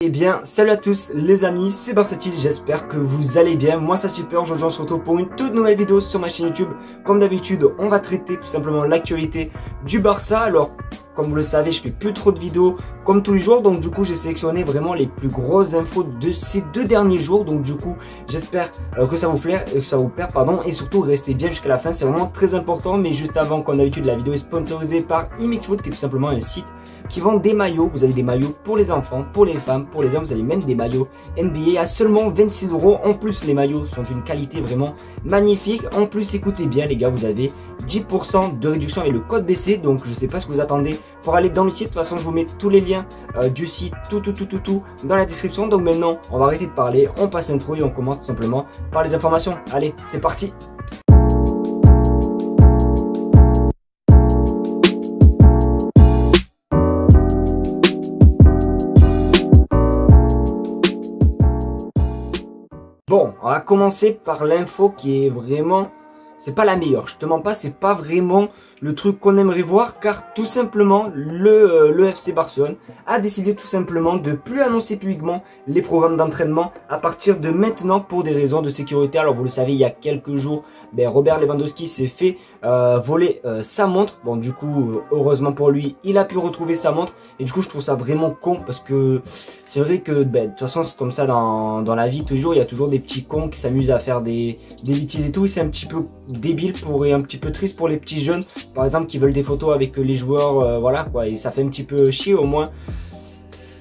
Eh bien, salut à tous les amis, c'est Barsatil, j'espère que vous allez bien. Moi ça super, aujourd'hui on se retrouve pour une toute nouvelle vidéo sur ma chaîne YouTube. Comme d'habitude, on va traiter tout simplement l'actualité du Barça. Alors, comme vous le savez, je fais plus trop de vidéos comme tous les jours. Donc du coup, j'ai sélectionné vraiment les plus grosses infos de ces 2 derniers jours. Donc du coup, j'espère que ça vous plaît, et surtout restez bien jusqu'à la fin, c'est vraiment très important. Mais juste avant, comme d'habitude, la vidéo est sponsorisée par IMXFoot, qui est tout simplement un site qui vend des maillots. Vous avez des maillots pour les enfants, pour les femmes, pour les hommes. Vous avez même des maillots NBA à seulement 26 €. En plus, les maillots sont d'une qualité vraiment magnifique. En plus, écoutez bien les gars, vous avez 10% de réduction avec le code BC. Donc je sais pas ce que vous attendez pour aller dans le site. De toute façon, je vous mets tous les liens du site, tout dans la description. Donc maintenant, on va arrêter de parler, on passe l'intro et on commence tout simplement par les informations. Allez, c'est parti. Bon, on va commencer par l'info qui est vraiment... C'est pas la meilleure, je te mens pas, c'est pas vraiment le truc qu'on aimerait voir, car tout simplement le FC Barcelone a décidé tout simplement de plus annoncer publiquement les programmes d'entraînement à partir de maintenant pour des raisons de sécurité. Alors vous le savez, il y a quelques jours, Robert Lewandowski s'est fait voler sa montre. Bon du coup, heureusement pour lui, il a pu retrouver sa montre, et du coup je trouve ça vraiment con, parce que c'est vrai que de toute façon c'est comme ça dans la vie, toujours il y a toujours des petits cons qui s'amusent à faire des bêtises et tout, et c'est un petit peu débile et un petit peu triste pour les petits jeunes par exemple qui veulent des photos avec les joueurs, voilà quoi, et ça fait un petit peu chier. Au moins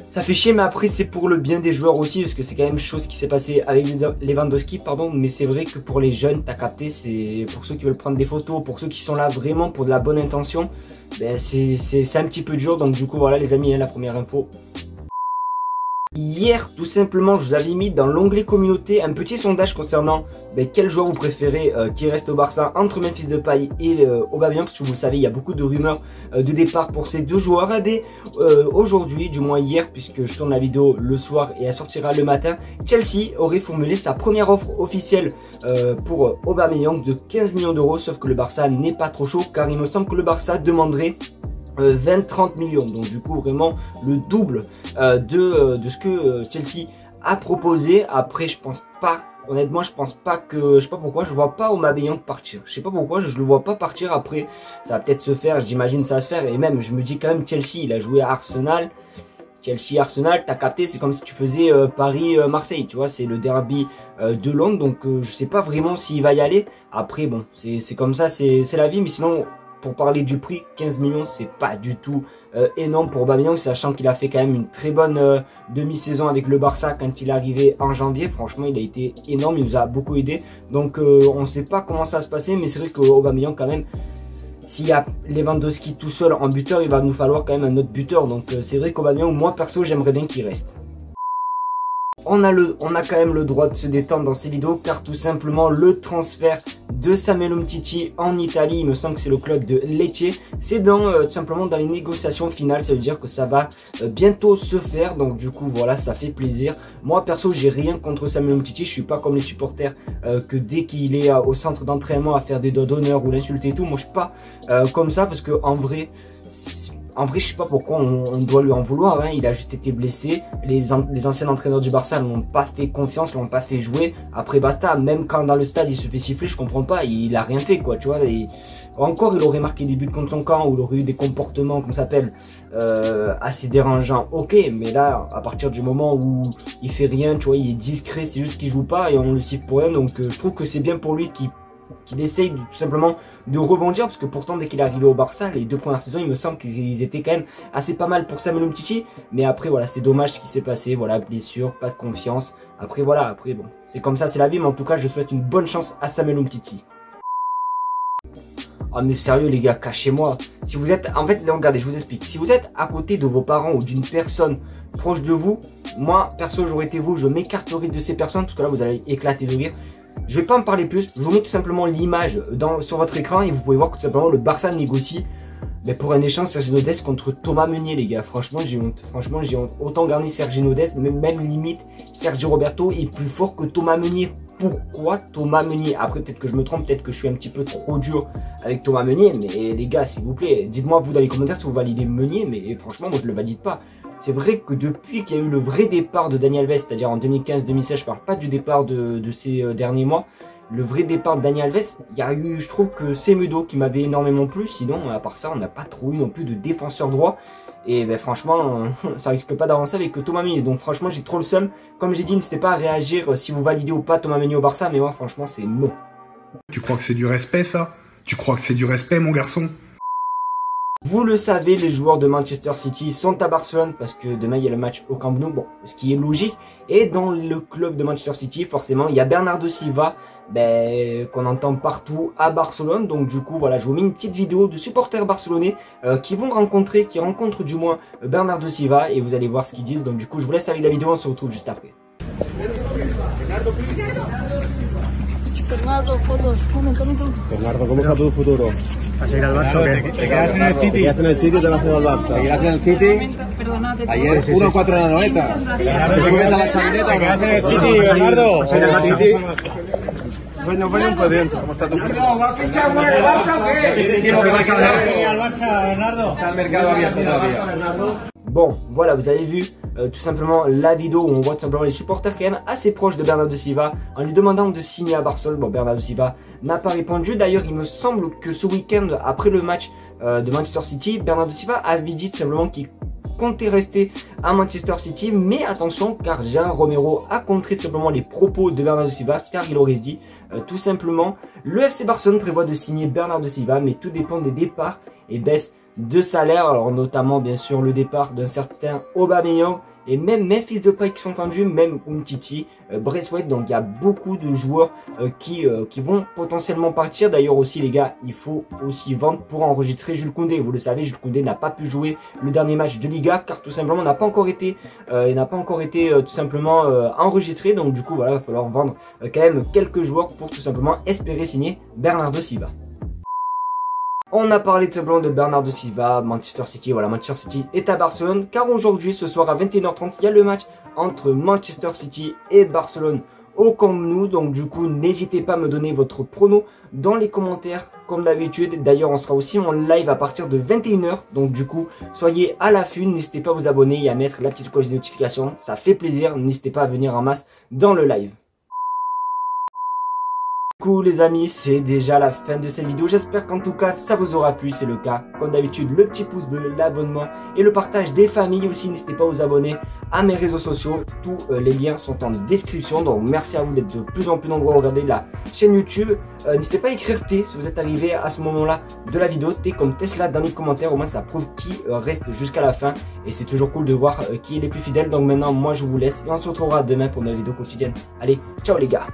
ça fait chier, mais après c'est pour le bien des joueurs aussi, parce que c'est quand même chose qui s'est passé avec Lewandowski, pardon. Mais c'est vrai que pour les jeunes, t'as capté, c'est pour ceux qui veulent prendre des photos, pour ceux qui sont là vraiment pour de la bonne intention, c'est un petit peu dur. Donc du coup voilà les amis, la première info. Hier, tout simplement, je vous avais mis dans l'onglet communauté un petit sondage concernant quel joueur vous préférez qui reste au Barça entre Memphis Depay et Aubameyang, parce que vous le savez, il y a beaucoup de rumeurs de départ pour ces deux joueurs. Aujourd'hui, du moins hier, puisque je tourne la vidéo le soir et elle sortira le matin, Chelsea aurait formulé sa première offre officielle pour Aubameyang de 15 millions d'euros, sauf que le Barça n'est pas trop chaud, car il me semble que le Barça demanderait 20-30 millions, donc du coup vraiment le double de ce que Chelsea a proposé. Après je pense pas, honnêtement je pense pas que, je sais pas pourquoi je vois pas Aubameyang partir, je sais pas pourquoi je le vois pas partir. Après ça va peut-être se faire, j'imagine ça va se faire, et même je me dis quand même Chelsea, il a joué à Arsenal, Chelsea-Arsenal, t'as capté, c'est comme si tu faisais Paris-Marseille, tu vois, c'est le derby de Londres, donc je sais pas vraiment s'il va y aller. Après bon, c'est comme ça, c'est la vie. Mais sinon, pour parler du prix, 15 millions, c'est pas du tout énorme pour Aubameyang, sachant qu'il a fait quand même une très bonne demi-saison avec le Barça quand il est arrivé en janvier. Franchement, il a été énorme, il nous a beaucoup aidé. Donc, on ne sait pas comment ça va se passer, mais c'est vrai qu'Aubameyang, quand même, s'il y a Lewandowski tout seul en buteur, il va nous falloir quand même un autre buteur. Donc, c'est vrai qu'Aubameyang, moi perso, j'aimerais bien qu'il reste. On a quand même le droit de se détendre dans ces vidéos, car tout simplement le transfert de Samuel Umtiti en Italie, il me semble que c'est le club de Lecce, c'est tout simplement dans les négociations finales. Ça veut dire que ça va bientôt se faire, donc du coup voilà, ça fait plaisir. Moi perso, j'ai rien contre Samuel Umtiti, je suis pas comme les supporters que dès qu'il est au centre d'entraînement à faire des doigts d'honneur ou l'insulter et tout. Moi je suis pas comme ça, parce que en vrai, je sais pas pourquoi on doit lui en vouloir, hein. Il a juste été blessé. Les anciens entraîneurs du Barça n'ont pas fait confiance, l'ont pas fait jouer. Après basta, même quand dans le stade il se fait siffler, je comprends pas, il a rien fait quoi, tu vois. Et encore il aurait marqué des buts contre son camp, ou il aurait eu des comportements, comme ça s'appelle, assez dérangeants, ok. Mais là, à partir du moment où il fait rien, tu vois, il est discret, c'est juste qu'il joue pas et on le siffle pour rien. Donc je trouve que c'est bien pour lui qu'il essaye tout simplement de rebondir, parce que pourtant dès qu'il est arrivé au Barça, les 2 premières saisons, il me semble qu'ils étaient quand même assez pas mal pour Samuel Umtiti. Mais après voilà, c'est dommage ce qui s'est passé, voilà, blessure, pas de confiance. Après voilà, après bon, c'est comme ça, c'est la vie. Mais en tout cas, je souhaite une bonne chance à Samuel Umtiti. Oh mais sérieux les gars, cachez-moi. Si vous êtes, en fait, regardez, je vous explique. Si vous êtes à côté de vos parents ou d'une personne proche de vous, moi perso, j'aurais été vous, je m'écarterais de ces personnes, parce que là vous allez éclater de rire. Je vais pas en parler plus, je vous mets tout simplement l'image sur votre écran, et vous pouvez voir que tout simplement le Barça négocie pour un échange Sergino Dest contre Thomas Meunier, les gars. Franchement j'ai honte, autant garder Sergino Dest, même limite Sergio Roberto est plus fort que Thomas Meunier. Pourquoi Thomas Meunier? Après peut-être que je me trompe, peut-être que je suis un petit peu trop dur avec Thomas Meunier, mais les gars s'il vous plaît, dites-moi vous dans les commentaires si vous validez Meunier, mais franchement moi je le valide pas. c'est vrai que depuis qu'il y a eu le vrai départ de Dani Alves, c'est-à-dire en 2015-2016, je parle pas du départ de ces derniers mois, le vrai départ de Dani Alves, il y a eu, je trouve que Semedo qui m'avait énormément plu. Sinon, à part ça, on n'a pas trop eu non plus de défenseur droit. Et ben, franchement, ça risque pas d'avancer avec Thomas Meunier. Donc franchement, j'ai trop le seum. Comme j'ai dit, n'hésitez pas à réagir si vous validez ou pas Thomas Meunier au Barça. Mais moi, franchement, c'est non. Tu crois que c'est du respect, ça? Tu crois que c'est du respect, mon garçon? Vous le savez, les joueurs de Manchester City sont à Barcelone parce que demain il y a le match au Camp Nou, bon, ce qui est logique. Et dans le club de Manchester City, forcément, il y a Bernardo Silva, qu'on entend partout à Barcelone. Donc du coup, voilà, je vous mets une petite vidéo de supporters barcelonais qui rencontrent du moins Bernardo Silva et vous allez voir ce qu'ils disent. Donc du coup, je vous laisse avec la vidéo, on se retrouve juste après. Bernardo, ¿cómo está tu futuro? ¿Vas a ir al Barça o qué? ¿Te quedas en el City? ¿Te quedas en el City o te vas a ir al Barça? ¿Te quedas en el City? Ayer 1-4 en la noveta. ¿Te quedas en el City, Bernardo? ¿Vas a ir al Barça? Bueno, un podiente. ¿Cómo está tu futuro? ¿Va a fichar con el Barça o qué? ¿Vas a ir al Barça, Bernardo? Está el mercado abierto todavía. Bon, voilà, vous avez vu tout simplement la vidéo où on voit tout simplement les supporters quand même assez proches de Bernardo Silva en lui demandant de signer à Barcelone. Bon, Bernardo Silva n'a pas répondu. D'ailleurs, il me semble que ce week-end, après le match de Manchester City, Bernardo Silva avait dit tout simplement qu'il comptait rester à Manchester City. Mais attention, car Gérard Romero a contré tout simplement les propos de Bernardo Silva, car il aurait dit tout simplement le FC Barcelone prévoit de signer Bernardo Silva, mais tout dépend des départs et baisse de salaire, alors notamment bien sûr le départ d'un certain Aubameyang et même Memphis Depay qui sont tendus, même Umtiti, Braithwaite. Donc il y a beaucoup de joueurs qui vont potentiellement partir. D'ailleurs aussi les gars, il faut aussi vendre pour enregistrer Jules Koundé. Vous le savez, Jules Koundé n'a pas pu jouer le dernier match de Liga car tout simplement il n'a pas encore été tout simplement enregistré. Donc du coup voilà, il va falloir vendre quand même quelques joueurs pour tout simplement espérer signer Bernardo Silva. On a parlé tout simplement de Bernardo Silva, Manchester City. Voilà, Manchester City est à Barcelone car aujourd'hui, ce soir à 21h30, il y a le match entre Manchester City et Barcelone au Camp Nou. Donc du coup, n'hésitez pas à me donner votre prono dans les commentaires comme d'habitude. D'ailleurs, on sera aussi en live à partir de 21h. Donc du coup, soyez à l'affût. N'hésitez pas à vous abonner et à mettre la petite cloche de notification. Ça fait plaisir. N'hésitez pas à venir en masse dans le live. Du coup les amis, c'est déjà la fin de cette vidéo. J'espère qu'en tout cas ça vous aura plu. C'est le cas, comme d'habitude, le petit pouce bleu, l'abonnement et le partage des familles aussi. N'hésitez pas à vous abonner à mes réseaux sociaux. Tous les liens sont en description. Donc merci à vous d'être de plus en plus nombreux à regarder la chaîne YouTube. N'hésitez pas à écrire T si vous êtes arrivé à ce moment là de la vidéo. T comme Tesla dans les commentaires. Au moins ça prouve qui reste jusqu'à la fin. Et c'est toujours cool de voir qui est les plus fidèles. Donc maintenant moi je vous laisse et on se retrouvera demain pour une vidéo quotidienne. Allez, ciao les gars.